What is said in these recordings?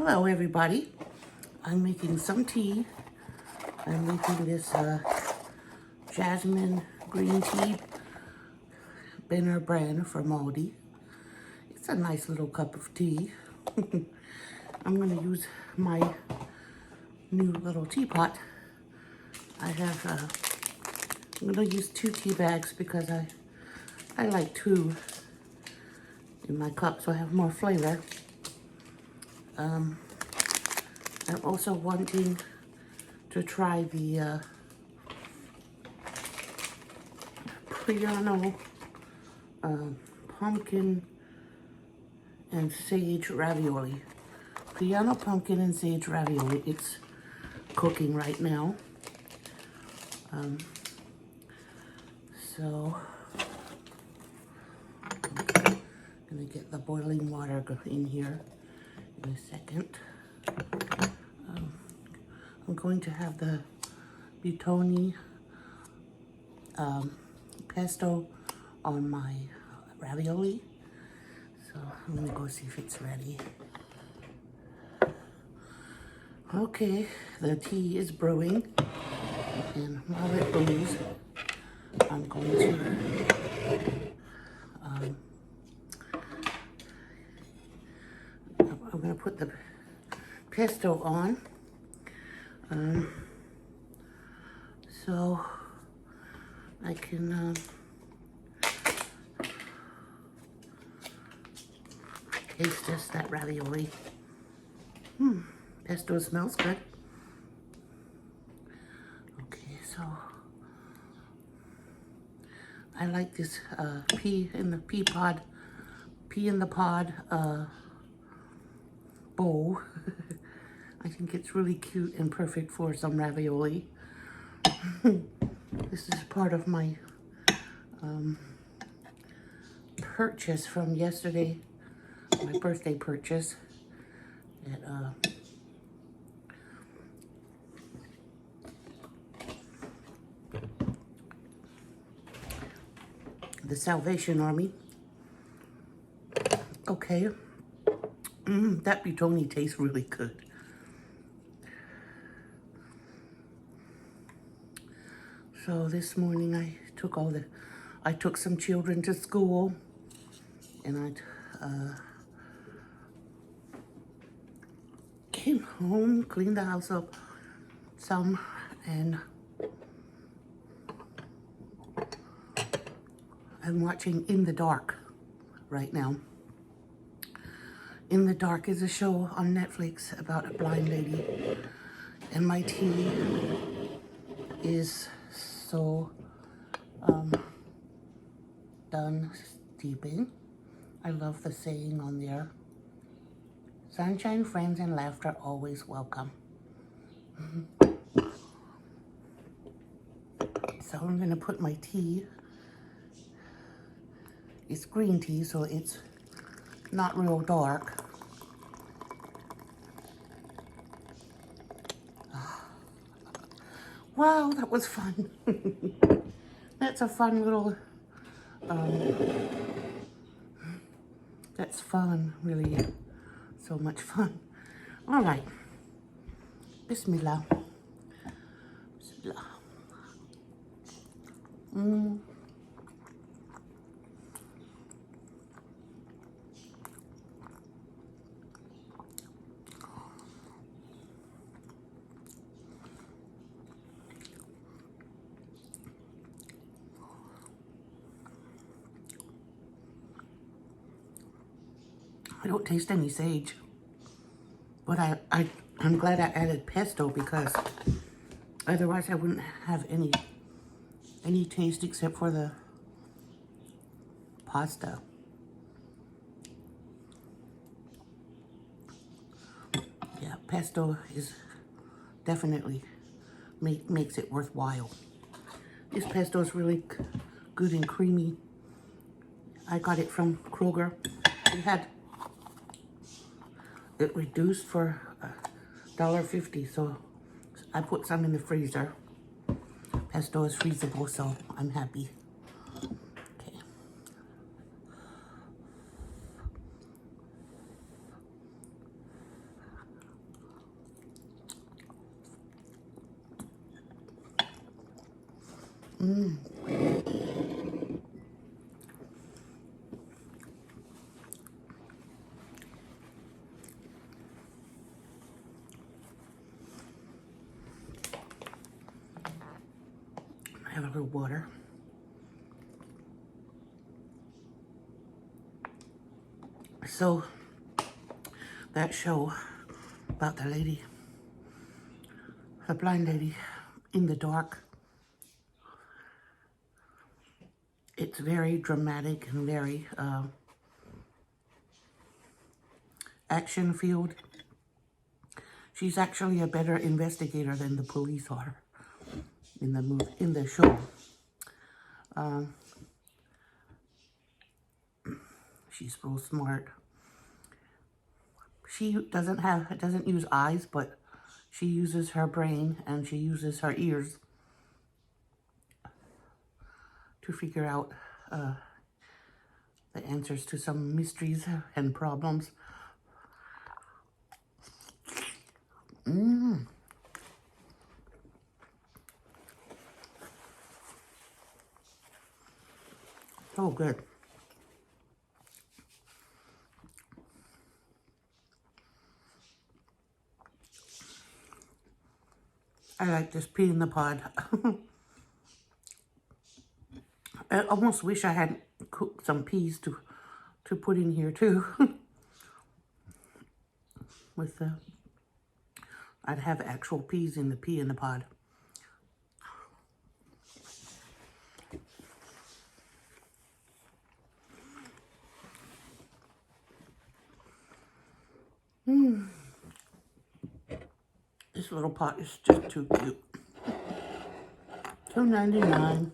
Hello everybody. I'm making some tea. I'm making this jasmine green tea, Benner brand from Aldi. It's a nice little cup of tea. I'm going to use my new little teapot. I'm going to use 2 tea bags because I like 2 in my cup so I have more flavor. I'm also wanting to try the Priano pumpkin and sage ravioli. Priano pumpkin and sage ravioli. It's cooking right now. So I'm gonna get the boiling water in here in a second. I'm going to have the Buitoni pesto on my ravioli. So I'm gonna go see if it's ready. Okay, the tea is brewing, and while it brews, I'm going to put the pesto on. So I can taste just that ravioli. Pesto smells good. Okay, so I like this pea in the pod bowl. I think it's really cute and perfect for some ravioli. This is part of my purchase from yesterday, my birthday purchase at the Salvation Army. Okay, that Buitoni tastes really good. So this morning I took some children to school, and I came home, cleaned the house up some, and I'm watching In the Dark right now. In the Dark is a show on Netflix about a blind lady, and my tea is so done steeping. I love the saying on there. Sunshine, friends, and laughter always welcome. So I'm gonna put my tea. It's green tea, so it's not real dark. Wow, that was fun. That's a fun little, that's fun, really. So much fun. All right. Bismillah. Bismillah. I don't taste any sage, but I'm glad I added pesto because otherwise I wouldn't have any taste except for the pasta. Yeah, pesto is definitely makes it worthwhile. This pesto is really good and creamy. I got it from Kroger. We had it reduced for $1.50, so I put some in the freezer. Pesto is freezable, so I'm happy. Okay. I have a little water. So, that show about the lady, the blind lady in the dark, it's very dramatic and very action-filled. She's actually a better investigator than the police are in the show. She's real smart. She doesn't use eyes, but she uses her brain and she uses her ears to figure out the answers to some mysteries and problems. So good. I like this pea in the pod. I almost wish I had cooked some peas to put in here too. With the, I'd have actual peas in the pea in the pod. This little pot is just too cute. $2.99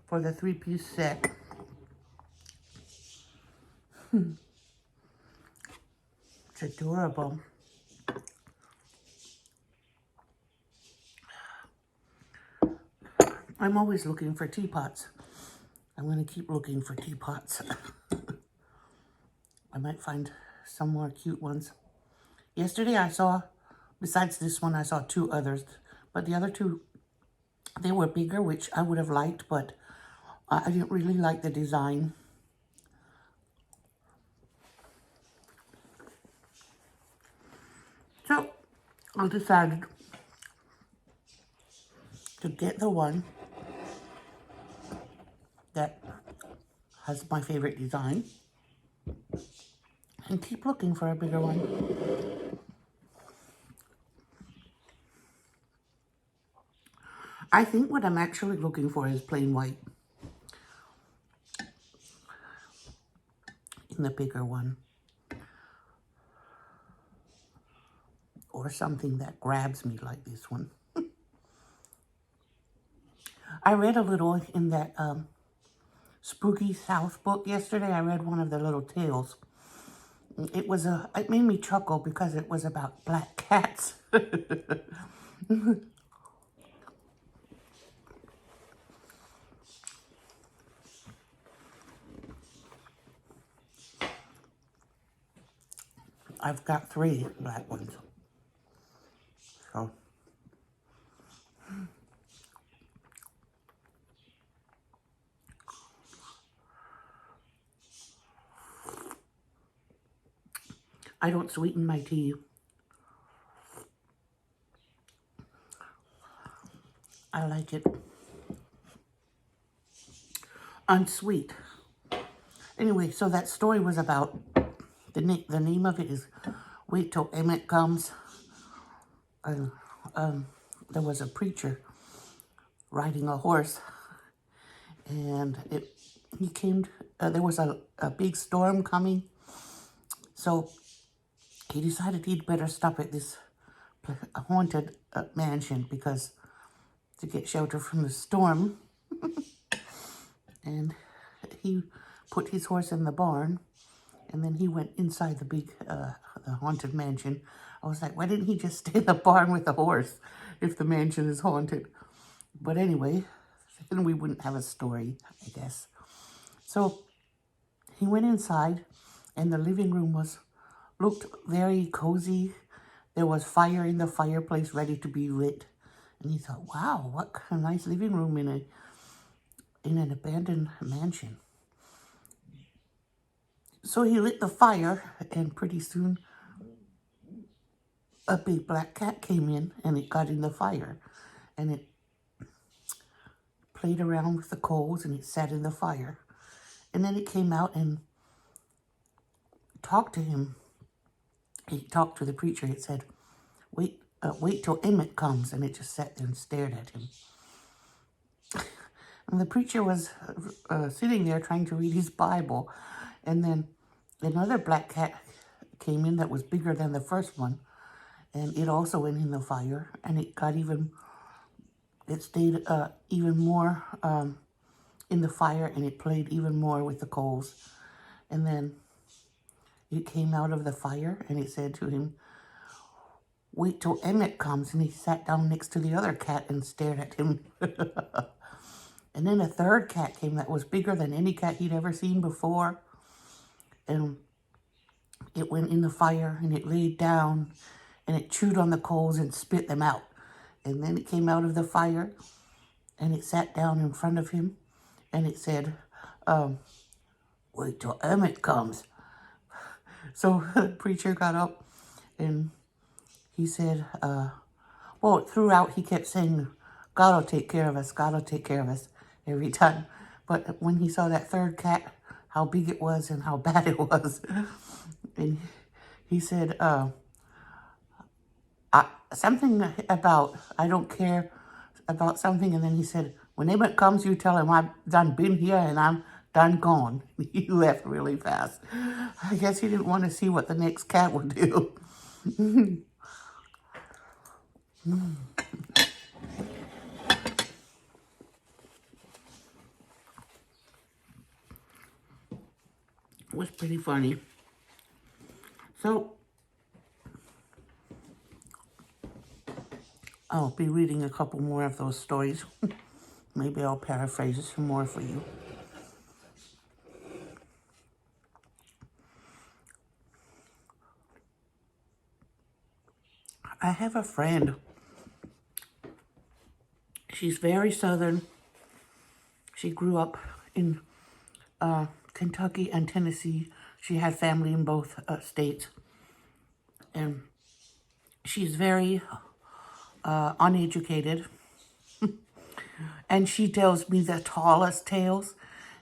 for the 3-piece set. It's adorable. I'm always looking for teapots. I'm going to keep looking for teapots. I might find some more cute ones. Yesterday I saw, besides this one, I saw 2 others. But the other 2, they were bigger, which I would have liked, but I didn't really like the design. So I decided to get the one that has my favorite design and keep looking for a bigger one. I think what I'm actually looking for is plain white in the bigger one. Or something that grabs me like this one. I read a little in that Spooky South book yesterday. I read one of the little tales. It made me chuckle because it was about black cats. I've got 3 black ones. So I don't sweeten my tea. I like it unsweet. Anyway, so that story was about, the name of it is Wait Till Emmett Comes. There was a preacher riding a horse, and there was a big storm coming, so he decided he'd better stop at this haunted mansion to get shelter from the storm. And he put his horse in the barn, and then he went inside the haunted mansion. I was like, why didn't he just stay in the barn with the horse if the mansion is haunted? But anyway, then we wouldn't have a story, I guess. So he went inside, and the living room looked very cozy. There was fire in the fireplace ready to be lit. And he thought, wow, what kind of nice living room in an abandoned mansion. So he lit the fire, and pretty soon a big black cat came in, and it got in the fire. And it played around with the coals, and it sat in the fire. And then it came out and talked to him. It talked to the preacher. It said, wait till Emmett comes. And it just sat there and stared at him. And the preacher was sitting there trying to read his Bible. And then another black cat came in that was bigger than the first one. And it also went in the fire. And it got it stayed even more in the fire. And it played even more with the coals. And then it came out of the fire. And it said to him, wait till Emmett comes. And he sat down next to the other cat and stared at him. And then a third cat came that was bigger than any cat he'd ever seen before. And it went in the fire and it laid down and it chewed on the coals and spit them out. And then it came out of the fire and it sat down in front of him and it said, wait till Emmett comes. So the preacher got up and he said, well, throughout he kept saying, God will take care of us, God will take care of us every time. But when he saw that third cat, how big it was and how bad it was, and he said, something about, I don't care about something. And then he said, when Emmett comes, you tell him I've done been here and I'm done gone. He left really fast. I guess he didn't want to see what the next cat would do. It was pretty funny. So, I'll be reading a couple more of those stories. Maybe I'll paraphrase some more for you. I have a friend. She's very Southern. She grew up in Kentucky and Tennessee. She had family in both states. And she's very uneducated. And she tells me the tallest tales.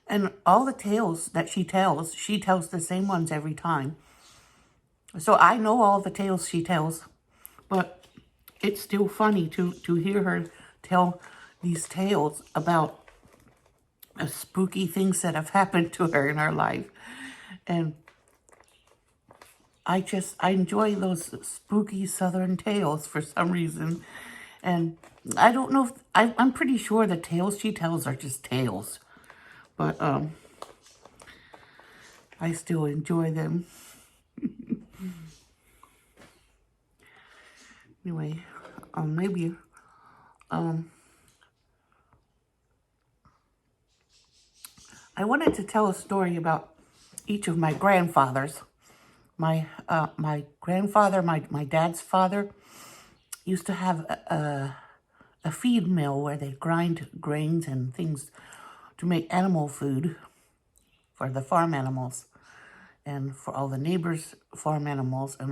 And all the tales that she tells the same ones every time. So I know all the tales she tells, but it's still funny to hear her tell these tales about spooky things that have happened to her in her life. And I enjoy those spooky Southern tales for some reason. And I don't know if, I'm pretty sure the tales she tells are just tales. But I still enjoy them. Anyway, maybe, I wanted to tell a story about each of my grandfathers. My grandfather, my dad's father, used to have a feed mill where they grind grains and things to make animal food for the farm animals and for all the neighbors' farm animals and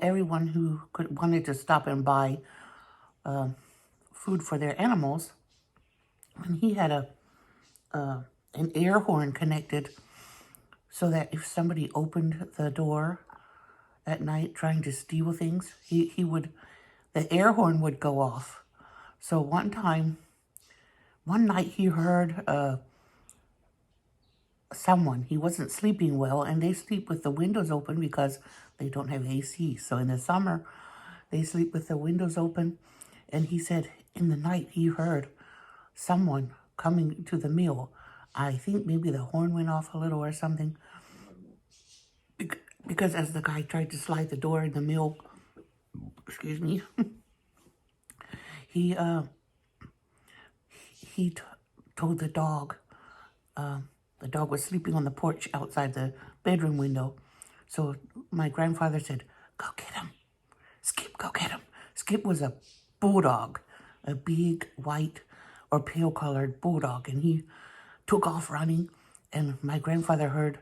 everyone who wanted to stop and buy food for their animals. And he had an air horn connected so that if somebody opened the door at night trying to steal things, the air horn would go off. So one night he heard someone, he wasn't sleeping well, and they sleep with the windows open because they don't have AC. So in the summer, they sleep with the windows open. And he said in the night he heard someone coming to the mill. I think maybe the horn went off a little or something. Because as the guy tried to slide the door in the mill, excuse me, he told the dog was sleeping on the porch outside the bedroom window. So my grandfather said, go get him. Skip, go get him. Skip was a bulldog, a big white or pale colored bulldog, and he took off running, and my grandfather heard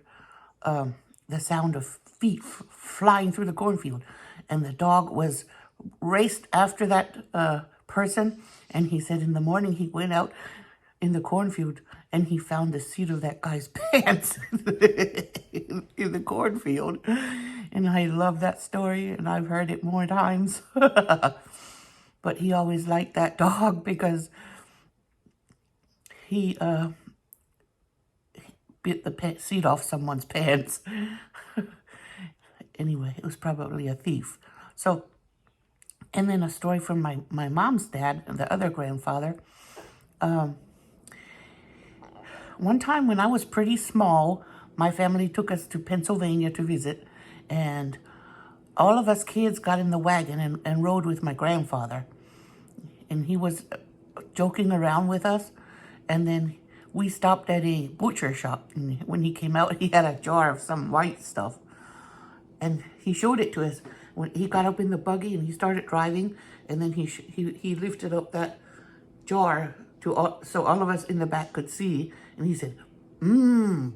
the sound of feet flying through the cornfield, and the dog was raced after that person, and he said in the morning he went out in the cornfield and he found the seat of that guy's pants in the cornfield. And I love that story, and I've heard it more times. But he always liked that dog because he bit the seat off someone's pants. Anyway, it was probably a thief. So, and then a story from my mom's dad, the other grandfather. One time when I was pretty small, my family took us to Pennsylvania to visit, and all of us kids got in the wagon and rode with my grandfather. And he was joking around with us, and then we stopped at a butcher shop, and when he came out, he had a jar of some white stuff, and he showed it to us. When he got up in the buggy and he started driving, and then he lifted up that jar so all of us in the back could see, and he said,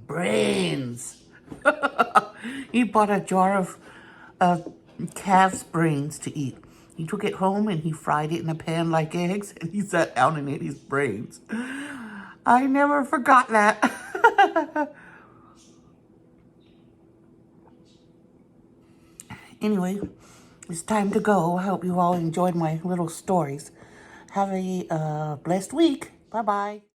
brains. He bought a jar of calf's brains to eat. He took it home and he fried it in a pan like eggs, and he sat down and ate his brains. I never forgot that. Anyway, it's time to go. I hope you all enjoyed my little stories. Have a blessed week. Bye-bye.